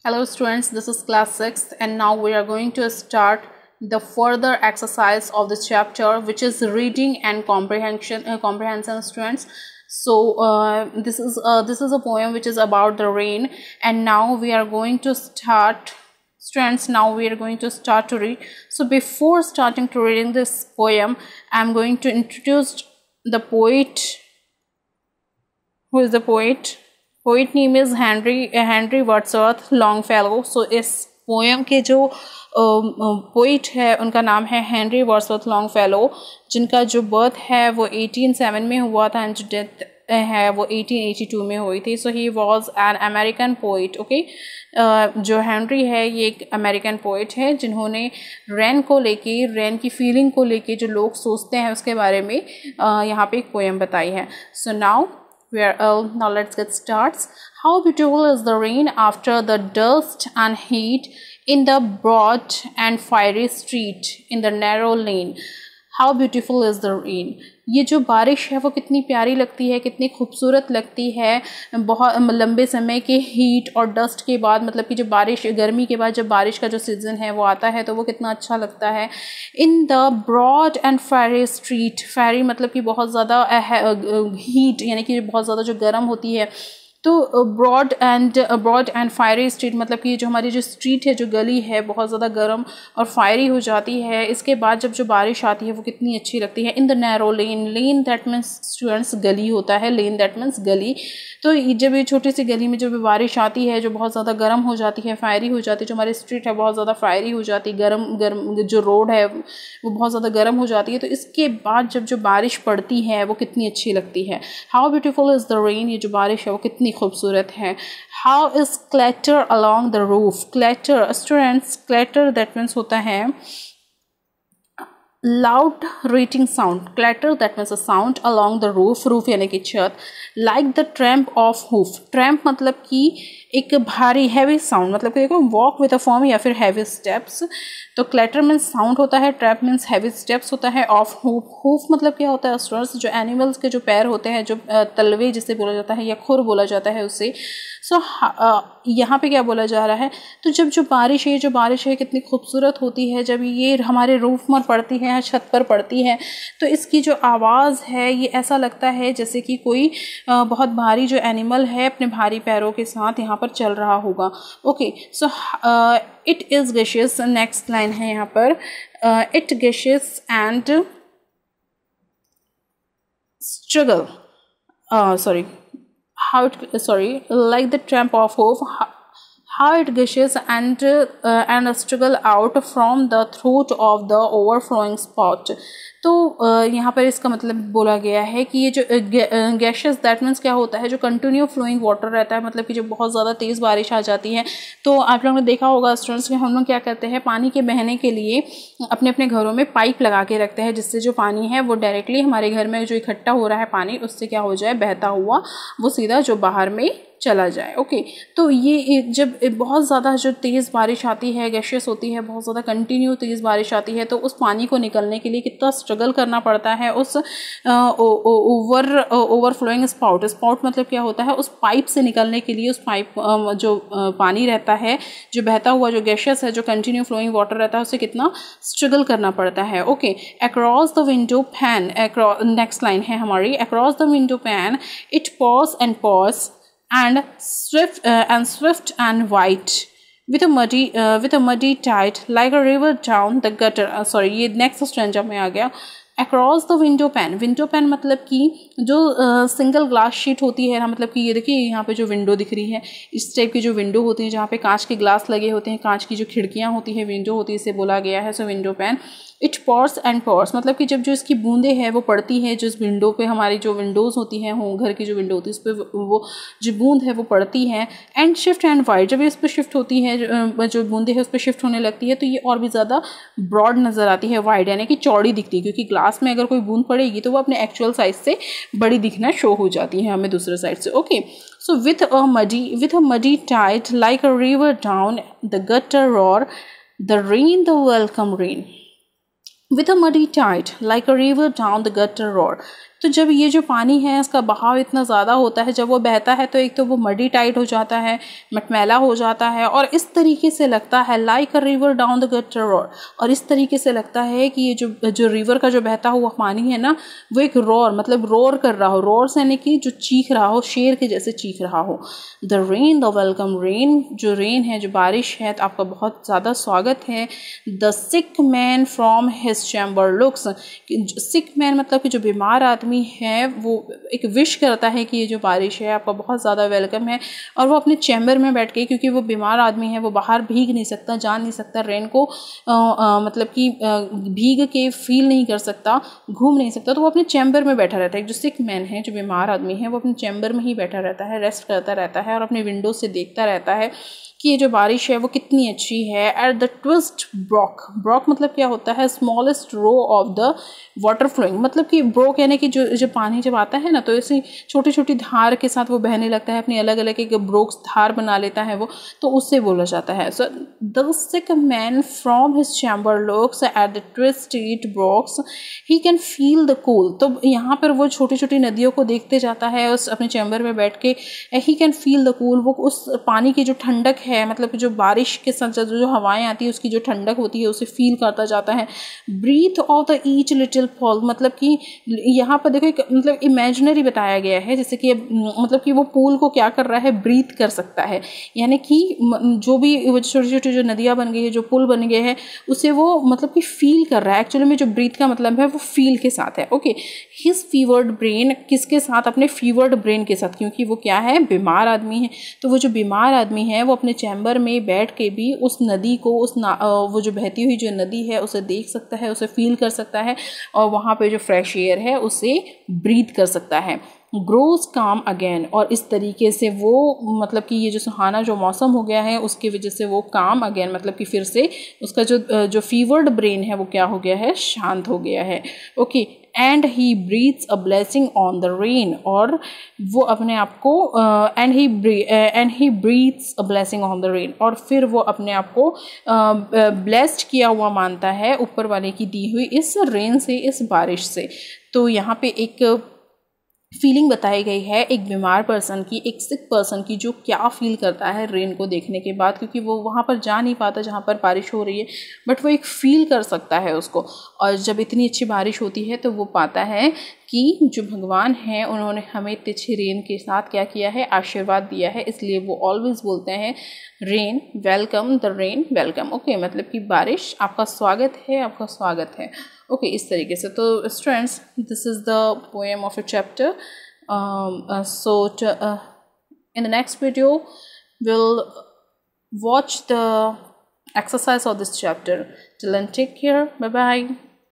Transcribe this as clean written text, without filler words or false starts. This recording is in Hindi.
Hello students, this is class 6th and now we are going to start the further exercise of this chapter, which is reading and comprehension students. So this is a poem which is about the rain, and now we are going to start students. Now we are going to start to read. So before starting to reading this poem, I am going to introduce the poet. Who is the poet? Poet name is Henry Wordsworth Longfellow. So इस पोएम के जो पोइट है उनका नाम है हेनरी वर्ड्सवर्थ लॉन्गफेलो, जिनका जो बर्थ है वो 1807 में हुआ था एंड जो डेथ है वो 1882 में हुई थी. So he was an American poet. Okay, जो हेनरी है ये एक अमेरिकन पोइट है जिन्होंने रेन को लेके, रेन की फीलिंग को लेके जो लोग सोचते हैं उसके बारे में यहाँ पे एक पोएम बताई है. So now now let's get started. How beautiful is the rain after the dust and heat, in the broad and fiery street, in the narrow lane. How beautiful is the rain. ये जो बारिश है वो कितनी प्यारी लगती है, कितनी खूबसूरत लगती है. बहुत लंबे समय के हीट और डस्ट के बाद, मतलब कि जो बारिश, गर्मी के बाद जब बारिश का जो सीज़न है वो आता है तो वो कितना अच्छा लगता है. In the broad and fiery street, fiery मतलब कि बहुत ज़्यादा हीट, यानी कि बहुत ज़्यादा जो गर्म होती है. तो ब्रॉड एंड फायरी स्ट्रीट मतलब कि जो हमारी जो स्ट्रीट है, जो गली है, बहुत ज़्यादा गर्म और फायरी हो जाती है. इसके बाद जब जो बारिश आती है वो कितनी अच्छी लगती है. In the narrow lane, lane that means students गली होता है, लेन दैट मीन्स गली. तो जब ये छोटी सी गली में जब बारिश आती है जो बहुत ज़्यादा गर्म हो जाती है, फायरी हो जाती है, जो हमारी स्ट्रीट है बहुत ज़्यादा फायरी हो जाती है, गर्म जो रोड है वो बहुत ज़्यादा गर्म हो जाती है. तो इसके बाद जब जो बारिश पड़ती है वो कितनी अच्छी लगती है. How beautiful is the rain, ये जो बारिश है वो कितनी खूबसूरत है. How is clatter along the roof. Clatter students, clatter that means होता है loud rating sound. Clatter that means a sound along the roof, roof यानी कि छत. Like the tramp of hoof. Tramp मतलब कि एक भारी हैवी साउंड, मतलब कि देखो वॉक विद अ फॉर्म या फिर हैवी स्टेप्स. तो क्लैटर मीन्स साउंड होता है, ट्रैप मीन्स हैवी स्टेप्स होता है. ऑफ हूफ, हूफ मतलब क्या होता है स्टूडेंट्स, जो एनिमल्स के जो पैर होते हैं, जो तलवे जिसे बोला जाता है या खुर बोला जाता है उससे. सो यहाँ पे क्या बोला जा रहा है, तो जब जो बारिश है कितनी खूबसूरत होती है जब ये हमारे रूफ पर पड़ती है, छत पर पड़ती है. तो इसकी जो आवाज़ है ये ऐसा लगता है जैसे कि कोई बहुत भारी जो एनिमल है अपने भारी पैरों के साथ यहाँ पर चल रहा होगा. Okay, so it is gushes. Next line है यहाँ पर, it gushes and struggle, like the tramp of hoof, how it gushes and struggle out from the throat of the overflowing spout. तो यहाँ पर इसका मतलब बोला गया है कि ये जो गैशेस दैट मीन्स क्या होता है, जो कंटिन्यू फ्लोइंग वाटर रहता है, मतलब कि जो बहुत ज़्यादा तेज़ बारिश आ जाती है. तो आप लोगों ने देखा होगा स्टूडेंट्स कि हम लोग क्या करते हैं, पानी के बहने के लिए अपने अपने घरों में पाइप लगा के रखते हैं, जिससे जो पानी है वो डायरेक्टली हमारे घर में जो इकट्ठा हो रहा है पानी, उससे क्या हो जाए, बहता हुआ वो सीधा जो बाहर में चला जाए. ओके, तो ये जब बहुत ज़्यादा जो तेज़ बारिश आती है, गैशियस होती है, बहुत ज़्यादा कंटिन्यू तेज़ बारिश आती है, तो उस पानी को निकलने के लिए कितना स्ट्रगल करना पड़ता है. उस ओवरफ्लोइंग स्पाउट, स्पाउट मतलब क्या होता है, उस पाइप से निकलने के लिए, उस पाइप जो पानी रहता है, जो बहता हुआ जो गैशियस है, जो कंटिन्यू फ्लोइंग वाटर रहता है, उससे कितना स्ट्रगल करना पड़ता है. Okay, across the window pan, next line है हमारी, across the window pane it pause and pause and swift and white with a muddy tide like a river down the gutter. ये next स्ट्रेंजा में आ गया. Across the window pan, window pan मतलब कि जो सिंगल ग्लास शीट होती है ना, मतलब कि ये देखिए यहाँ पे जो विंडो दिख रही है, इस टाइप की जो विंडो होती है जहाँ पे कांच के ग्लास लगे होते हैं, कांच की जो खिड़कियाँ होती है, विंडो होती है, इसे बोला गया है. So window pane. It pours and pours मतलब कि जब जो इसकी बूंदें हैं वो पड़ती हैं, जो इस विंडो पे, हमारी जो विंडोज़ होती हैं, घर की जो विंडो होती है उस पर वो जो बूंद है वो पड़ती है. एंड शिफ्ट एंड वाइड, जब ये इस पर शिफ्ट होती है, जो बूंदें हैं उस पर शिफ्ट होने लगती है, तो ये और भी ज़्यादा ब्रॉड नज़र आती है, वाइड यानी कि चौड़ी दिखती है, क्योंकि ग्लास में अगर कोई बूंद पड़ेगी तो वो अपने एक्चुअल साइज से बड़ी दिखना शो हो जाती है हमें दूसरे साइड से. Okay, so with a muddy tide like a river down the gutter roar the rain the welcome rain. With a muddy tide, like a river down the gutter roar. तो जब ये जो पानी है इसका बहाव इतना ज़्यादा होता है, जब वो बहता है तो एक तो वो मडी टाइट हो जाता है, मटमैला हो जाता है, और इस तरीके से लगता है like a river down the gutter road, और इस तरीके से लगता है कि ये जो रिवर का जो बहता हुआ पानी है ना, वो एक रोर मतलब रोर कर रहा हो, रोर से यानी कि जो चीख रहा हो, शेर के जैसे चीख रहा हो। The rain, the welcome rain, जो रेन है, जो बारिश है, तो आपका बहुत ज़्यादा स्वागत है। The sick man from his chamber looks, sick man मतलब कि जो बीमार आदमी है वो एक विश करता है कि ये जो बारिश है आपका बहुत ज़्यादा वेलकम है, और वो अपने चैम्बर में बैठ के, क्योंकि वो बीमार आदमी है, वो बाहर भीग नहीं सकता, जान नहीं सकता रेन को, मतलब कि भीग के फील नहीं कर सकता, घूम नहीं सकता, तो वो अपने चैम्बर में बैठा रहता है। जो सिक मैन है, जो बीमार आदमी है, वो अपने चैम्बर में ही बैठा रहता है, रेस्ट करता रहता है और अपने विंडो से देखता रहता है कि ये जो बारिश है वो कितनी अच्छी है। At the twist brook, brook मतलब क्या होता है, smallest row of the water flowing, मतलब कि ब्रोक यानी कि जो पानी जब आता है ना तो ऐसी छोटी छोटी धार के साथ वो बहने लगता है, अपनी अलग अलग एक ब्रोक्स धार बना लेता है वो, तो उससे बोला जाता है। So the sick man from his chamber looks at the twist it ब्रोक्स he can feel the cool, तो यहाँ पर वो छोटी छोटी नदियों को देखते जाता है उस अपने चैम्बर में बैठ के। He can feel the cool, वो उस पानी की जो ठंडक है, मतलब जो बारिश के साथ जो हवाएं आती है उसकी जो ठंडक होती है उसे फील करता जाता है। Breath of the each little fall, मतलब कि यहाँ पर देखो एक मतलब इमेजिनरी बताया गया है, जैसे कि मतलब कि वो पूल को क्या कर रहा है, ब्रीथ कर सकता है, यानी कि जो भी छोटी छोटी जो नदियाँ बन गई है, जो पुल बन गए हैं, उसे वो मतलब कि फील कर रहा है। एक्चुअली में जो ब्रीथ का मतलब है वो फील के साथ है। ओके, हिज फीवर्ड ब्रेन, किसके साथ, अपने फीवर्ड ब्रेन के साथ, क्योंकि वो क्या है, बीमार आदमी है, तो वो जो बीमार आदमी है वो अपने चैम्बर में बैठ के भी उस नदी को, वो जो बहती हुई जो नदी है उसे देख सकता है, उसे फील कर सकता है, और वहाँ पे जो फ्रेश एयर है उसे ब्रीथ कर सकता है। ग्रोज काम अगेन, और इस तरीके से वो मतलब कि ये जो सुहाना जो मौसम हो गया है उसकी वजह से वो काम अगेन मतलब कि फिर से उसका जो फीवर्ड ब्रेन है वो क्या हो गया है, शांत हो गया है। Okay, and he breathes a blessing on the rain, और वो अपने आप को and he breathes a blessing on the rain, और फिर वो अपने आप को ब्लेस्ड किया हुआ मानता है ऊपर वाले की दी हुई इस रेन से, इस बारिश से। तो यहाँ पे एक फीलिंग बताई गई है एक बीमार पर्सन की, एक सिक पर्सन की, जो क्या फील करता है रेन को देखने के बाद, क्योंकि वो वहाँ पर जा नहीं पाता जहाँ पर बारिश हो रही है, बट वो एक फील कर सकता है उसको। और जब इतनी अच्छी बारिश होती है तो वो पाता है कि जो भगवान हैं उन्होंने हमें इतनी अच्छी रेन के साथ क्या किया है, आशीर्वाद दिया है, इसलिए वो ऑलवेज बोलते हैं rain welcome, the rain welcome. Okay, मतलब कि बारिश आपका स्वागत है, आपका स्वागत है। ओके, इस तरीके से। तो students, this is the poem of a chapter. So in the next video we'll watch the exercise of this chapter. Till then, take care. Bye bye.